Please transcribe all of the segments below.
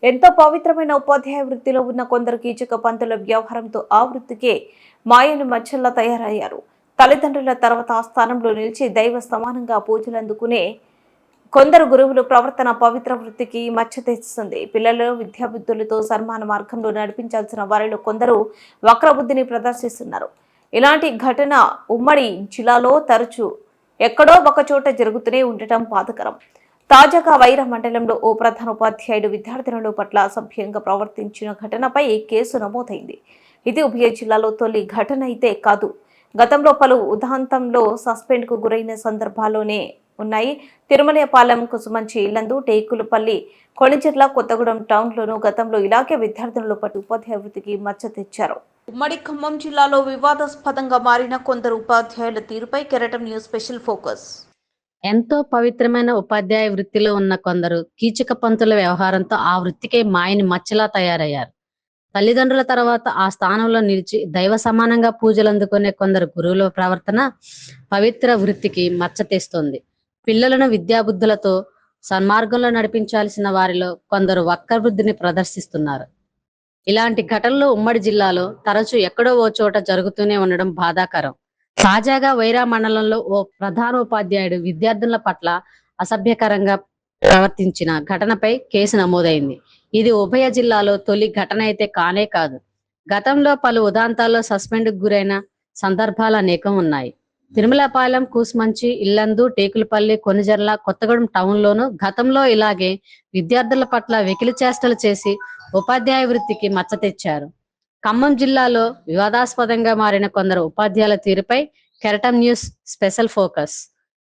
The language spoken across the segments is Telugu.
ఎంతో పవిత్రమైన ఉపాధ్యాయ వృత్తిలో ఉన్న కొందరు కీచక పంతుల వ్యవహారంతో ఆ వృత్తికే మాయని మచ్చల్లా తయారయ్యారు. తల్లిదండ్రుల తర్వాత ఆ స్థానంలో నిలిచి దైవ సమానంగా పూజలు అందుకునే కొందరు గురువులు ప్రవర్తన పవిత్ర వృత్తికి మచ్చ తెస్తుంది. పిల్లలు విద్యాబుద్ధులతో సన్మాన మార్గంలో నడిపించాల్సిన వారిలో కొందరు వక్రబుద్ధిని ప్రదర్శిస్తున్నారు. ఇలాంటి ఘటన ఉమ్మడి జిల్లాలో తరచూ ఎక్కడో ఒకచోట జరుగుతూనే ఉండటం బాధకరం. తాజాగా వైరా మండలంలో ఓ ప్రధాన ఉపాధ్యాయుడు విద్యార్థినుల పట్ల అసభ్యంగా ప్రవర్తించిన ఘటనపై కేసు నమోదైంది. ఇది ఉభయ జిల్లాలో తొలి ఘటన అయితే కాదు. గతంలో పలు ఉదాంతంలో సస్పెండ్కు గురైన సందర్భాల్లోనే ఉన్నాయి. తిరుమలపాలెం, కుసుమంచి, ఇల్లందు, టేకులపల్లి, కొణిజర్ల, కొత్తగూడెం టౌన్లోనూ గతంలో ఇలాగే విద్యార్థినుల పట్ల ఉపాధ్యాయ వృత్తికి మచ్చ తెచ్చారు. ఉమ్మడి ఖమ్మం జిల్లాలో వివాదాస్పదంగా మారిన కొందరు ఉపాధ్యాయుల తీరుపై కెరటం న్యూస్ స్పెషల్ ఫోకస్. ఎంతో పవిత్రమైన ఉపాధ్యాయ వృత్తిలో ఉన్న కొందరు కీచక పంతుల వ్యవహారంతో ఆ వృత్తికే మాయని మచ్చలా తయారయ్యారు. తల్లిదండ్రుల తర్వాత ఆ స్థానంలో నిలిచి దైవ సమానంగా పూజలు అందుకునే కొందరు గురువుల ప్రవర్తన పవిత్ర వృత్తికి మచ్చ తెస్తుంది. పిల్లలను విద్యాబుద్ధులతో సన్మార్గంలో నడిపించాల్సిన వారిలో కొందరు వక్రబుద్ధిని ప్రదర్శిస్తున్నారు. ఇలాంటి ఘటనలు ఉమ్మడి జిల్లాలో తరచూ ఎక్కడో ఓ చోట జరుగుతూనే ఉండడం బాధాకరం. తాజాగా వైరా మండలంలో ఓ ప్రధాన ఉపాధ్యాయుడు విద్యార్థుల పట్ల అసభ్యకరంగా ప్రవర్తించిన ఘటనపై కేసు నమోదైంది. ఇది ఉభయ జిల్లాలో తొలి ఘటన అయితే కానే కాదు. గతంలో పలు ఉదాంతాల్లో సస్పెండ్కు గురైన సందర్భాలు అనేకం ఉన్నాయి. తిరుమలపాలెం, కూసుమంచి, ఇల్లందు, టేకులపల్లి, కొణిజర్ల, కొత్తగూడెం టౌన్లోనూ గతంలో ఇలాగే విద్యార్థుల పట్ల వెకిలి చేష్టలు చేసి ఉపాధ్యాయ వృత్తికి మచ్చ తెచ్చారు. ఖమ్మం జిల్లాలో వివాదాస్పదంగా మారిన కొందరు ఉపాధ్యాయుల తీరుపై కెరటం న్యూస్ స్పెషల్ ఫోకస్.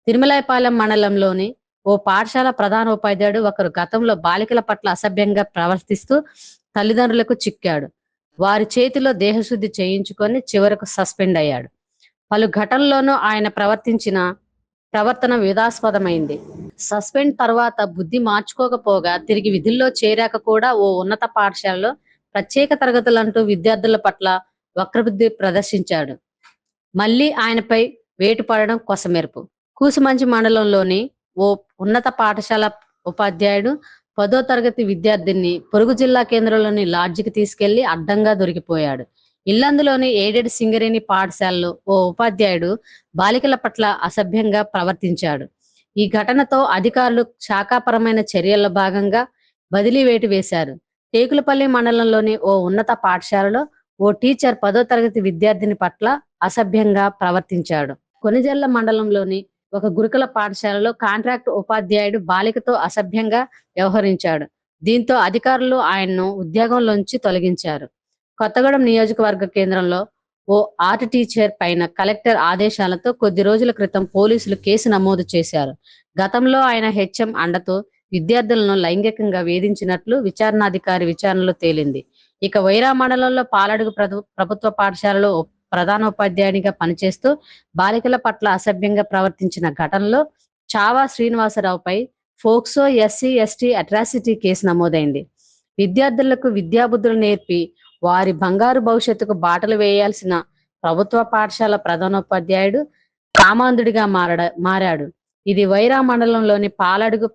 తిరుమలపాలెం మండలంలోని ఓ పాఠశాల ప్రధాన ఉపాధ్యాయుడు ఒకరు గతంలో బాలికల పట్ల అసభ్యంగా ప్రవర్తిస్తూ తల్లిదండ్రులకు చిక్కాడు. వారి చేతిలో దేహశుద్ధి చేయించుకొని చివరకు సస్పెండ్ అయ్యాడు. పలు ఘటనల్లోనూ ఆయన ప్రవర్తన వివాదాస్పదమైంది. సస్పెండ్ తర్వాత బుద్ధి మార్చుకోకపోగా తిరిగి విధుల్లో చేరాక కూడా ఓ ఉన్నత పాఠశాలలో ప్రత్యేక తరగతులంటూ విద్యార్థుల పట్ల వక్రబుద్ధి ప్రదర్శించాడు. మళ్లీ ఆయనపై వేటు పడడం కొసమెరుపు. కూసుమంచి మండలంలోని ఓ ఉన్నత పాఠశాల ఉపాధ్యాయుడు 10వ తరగతి విద్యార్థిని పొరుగు జిల్లా కేంద్రంలోని లాడ్జికి తీసుకెళ్లి అడ్డంగా దొరికిపోయాడు. ఇల్లందులోని ఎయిడెడ్ సింగరేణి పాఠశాలలో ఓ ఉపాధ్యాయుడు బాలికల పట్ల అసభ్యంగా ప్రవర్తించాడు. ఈ ఘటనతో అధికారులు శాఖాపరమైన చర్యల్లో భాగంగా బదిలీ వేటు వేశారు. టేకులపల్లి మండలంలోని ఓ ఉన్నత పాఠశాలలో ఓ టీచర్ 10వ తరగతి విద్యార్థిని పట్ల అసభ్యంగా ప్రవర్తించాడు. కొణిజర్ల మండలంలోని ఒక గురుకుల పాఠశాలలో కాంట్రాక్ట్ ఉపాధ్యాయుడు బాలికతో అసభ్యంగా వ్యవహరించాడు. దీంతో అధికారులు ఆయన్ను ఉద్యోగంలోంచి తొలగించారు. కొత్తగూడెం నియోజకవర్గ కేంద్రంలో ఓ ఆర్ట్ టీచర్ పైన కలెక్టర్ ఆదేశాలతో కొద్ది రోజుల క్రితం పోలీసులు కేసు నమోదు చేశారు. గతంలో ఆయన హెచ్ఎం అండతో విద్యార్థులను లైంగికంగా వేధించినట్లు విచారణాధికారి విచారణలో తేలింది. ఇక వైరా మండలంలో పాలడుగు ప్రభుత్వ పాఠశాలలో ప్రధాన ఉపాధ్యాయునిగా పనిచేస్తూ బాలికల పట్ల అసభ్యంగా ప్రవర్తించిన ఘటనలో Chhaava శ్రీనివాసరావుపై POCSO SC/ST atrocity case నమోదైంది. విద్యార్థులకు విద్యాబుద్ధులు నేర్పి వారి బంగారు భవిష్యత్తుకు బాటలు వేయాల్సిన ప్రభుత్వ పాఠశాల ప్రధానోపాధ్యాయుడు కామాంధుడిగా మారాడు. ఇది వైరా మండలంలోని పాలడుగు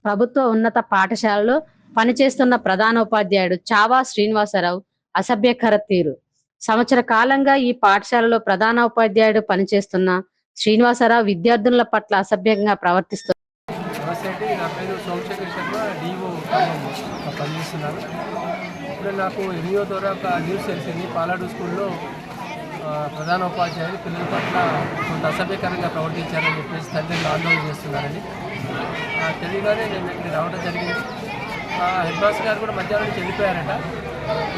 ప్రభుత్వ ఉన్నత పాఠశాలలో పనిచేస్తున్న ప్రధానోపాధ్యాయుడు చావా శ్రీనివాసరావు అసభ్యకర తీరు. సంవత్సర కాలంగా ఈ పాఠశాలలో ప్రధానోపాధ్యాయుడు పనిచేస్తున్న శ్రీనివాసరావు విద్యార్థుల పట్ల అసభ్యంగా ప్రవర్తిస్తున్నారు. ఇప్పుడు నాకు 8వ తరగతి ఒక న్యూస్ తెలిసింది. పాలాడు స్కూల్లో ప్రధాన ఉపాధ్యాయులు పిల్లల పట్ల కొంత అసభ్యకరంగా ప్రవర్తించారని చెప్పేసి తల్లిదండ్రులు ఆందోళన చేస్తున్నారని తెలియగానే నేను ఇక్కడికి రావడం జరిగింది. హెడ్ మాస్టర్ గారు కూడా మధ్యాహ్నం నుంచి వెళ్ళిపోయారట.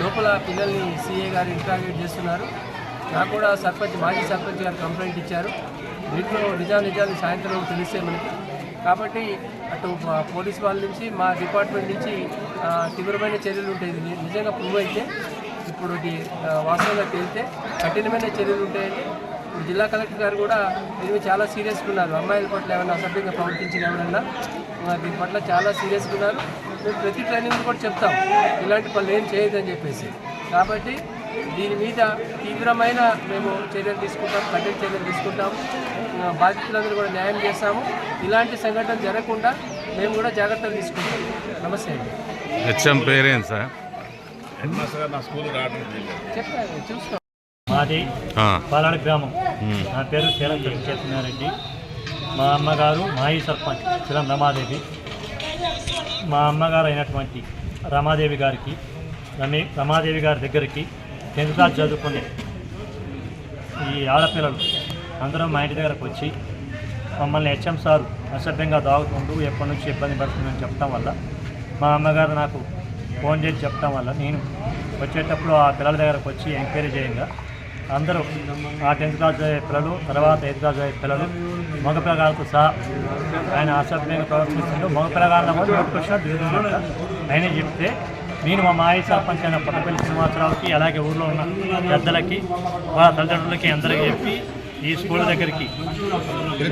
లోపల పిల్లల్ని CA గారు ఇంట్రాగేట్ చేస్తున్నారు. నాకు కూడా మాజీ సర్పంచ్ గారు కంప్లైంట్ ఇచ్చారు. వీటిలో నిజాలు సాయంత్రం తెలిస్తే మనకి. కాబట్టి అటు పోలీస్ వాళ్ళ నుంచి మా డిపార్ట్మెంట్ నుంచి తీవ్రమైన చర్యలు ఉంటాయి. నిజంగా ప్రూవ్ అయితే ఇప్పుడు వాస్తవంగా తేలితే కఠినమైన చర్యలు ఉంటాయండి. ఇప్పుడు జిల్లా కలెక్టర్ గారు కూడా దీని చాలా సీరియస్గా ఉన్నారు. అమ్మాయిల పట్ల ఏమైనా అసభ్యంగా ప్రవర్తించిన ఏమన్నా దీని పట్ల చాలా సీరియస్గా ఉన్నారు. మేము ప్రతి ట్రైనింగ్ కూడా చెప్తాం ఇలాంటి పనులు ఏం చేయదని చెప్పేసి. కాబట్టి దీని మీద తీవ్రమైన మేము చర్యలు తీసుకుంటాం, కఠిన చర్యలు తీసుకుంటాము. బాధితులందరూ కూడా న్యాయం చేస్తాము. ఇలాంటి సంఘటన జరగకుండా మేము కూడా జాగ్రత్తలు తీసుకుంటాం. నమస్తే అండి. హెచ్ఎం పేరేంటి సార్? చెప్పండి చూసుకో. మాది పాలాడు గ్రామం. నా పేరు చీలం చైతన్యారెడ్డి. మా అమ్మగారు మాజీ సర్పంచ్ చీలం రమాదేవి. మా అమ్మగారు అయినటువంటి రమాదేవి గారికి రమాదేవి గారి దగ్గరికి 10th క్లాస్ చదువుకునే ఈ ఆడపిల్లలు అందరూ మా ఇంటి దగ్గరకు వచ్చి మమ్మల్ని హెచ్ఎం సారు అసభ్యంగా దాగుతుంటూ ఎప్పటి నుంచి ఇబ్బంది పడుతుందని చెప్పడం వల్ల మా అమ్మగారు నాకు ఫోన్ చేసి చెప్పడం వల్ల నేను వచ్చేటప్పుడు ఆ పిల్లల దగ్గరకు వచ్చి ఎంక్వైరీ చేయంగా అందరూ ఆ 10th క్లాస్ చదివే పిల్లలు, తర్వాత 8th క్లాస్ చదివే పిల్లలు, మగ పిల్లగాళ్ళతో సహా ఆయన అసభ్యంగా ప్రవర్తిస్తుంటూ మగ పిల్లగాళ్ళ కూడా నోటికొచ్చినట్టు దిగుతున్నట్టు ఆయన చెప్తే నేను మా మాజీ సర్పంచ్ అయిన పట్టపల్లి శ్రీనివాసరావుకి, అలాగే ఊళ్ళో ఉన్న పెద్దలకి, వాళ్ళ తల్లిదండ్రులకి అందరికీ చెప్పి ఈ స్కూల్ దగ్గరికి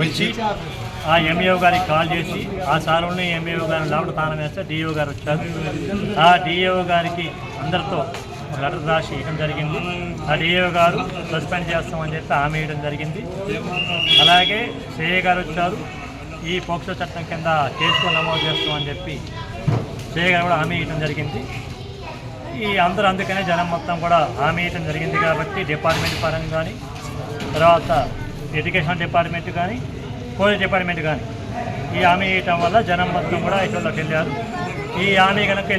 వచ్చి ఆ ఎంఈఓ గారికి కాల్ చేసి ఆ సారుల్ని ఎంఈఓ గారిని లోపల తానం వేస్తే డిఈఓ గారు వచ్చారు. ఆ డిఈఓ గారికి అందరితో లెటర్ రాసి ఇవ్వడం జరిగింది. ఆ డిఈఓ గారు సస్పెండ్ చేస్తామని చెప్పి హామీ ఇవ్వడం జరిగింది. అలాగే సిఐ గారు వచ్చారు. ఈ పోక్సో చట్టం కింద కేసులు నమోదు చేస్తామని చెప్పి సిఐ గారు కూడా హామీ ఇవ్వడం జరిగింది. ఈ అందరూ అందుకనే జనం మొత్తం కూడా హామీ ఇవ్వడం జరిగింది కాబట్టి డిపార్ట్మెంట్ పరంగా కానీ, తర్వాత ఎడ్యుకేషన్ డిపార్ట్మెంట్ కానీ, పోలీస్ డిపార్ట్మెంట్ కానీ ఈ హామీ ఇవ్వటం వల్ల జనం మొత్తం కూడా ఇటులోకి వెళ్ళారు. ఈ హామీ కనుక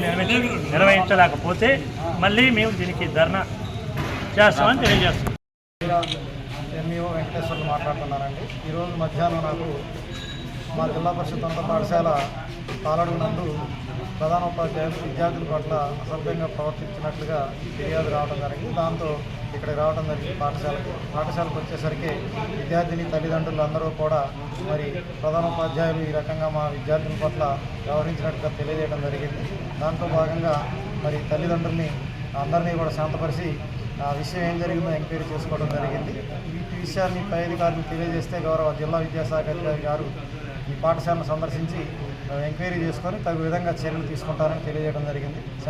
నిర్వహించలేకపోతే మళ్ళీ మేము దీనికి ధర్నా చేస్తామని తెలియజేస్తాం. ఎంఈఓ వెంకటేశ్వర్లు మాట్లాడుతున్నానండి. ఈరోజు మధ్యాహ్నం నాకు మా జిల్లా పరిషత్ ఉన్నత పాఠశాల పాలడు నందు ప్రధానోపాధ్యాయులు విద్యార్థుల పట్ల అసభ్యంగా ప్రవర్తించినట్లుగా ఫిర్యాదు రావడం జరిగింది. దాంతో ఇక్కడికి రావడం జరిగింది. పాఠశాలకు వచ్చేసరికి విద్యార్థిని తల్లిదండ్రులు అందరూ కూడా మరి ప్రధానోపాధ్యాయులు ఈ రకంగా మా విద్యార్థుల పట్ల వ్యవహరించినట్టుగా తెలియజేయడం జరిగింది. దాంట్లో భాగంగా మరి తల్లిదండ్రుల్ని అందరినీ కూడా శాంతపరిచి ఆ విషయం ఏం జరిగిందో ఎంక్వైరీ చేసుకోవడం జరిగింది. ఈ విషయాన్ని పై అధికారులకు తెలియజేస్తే గౌరవ జిల్లా విద్యాశాఖ అధికారి గారు ఈ పాఠశాలను సందర్శించి ఎంక్వైరీ చేసుకొని తగు విధంగా చర్యలు తీసుకుంటారని తెలియజేయడం జరిగింది.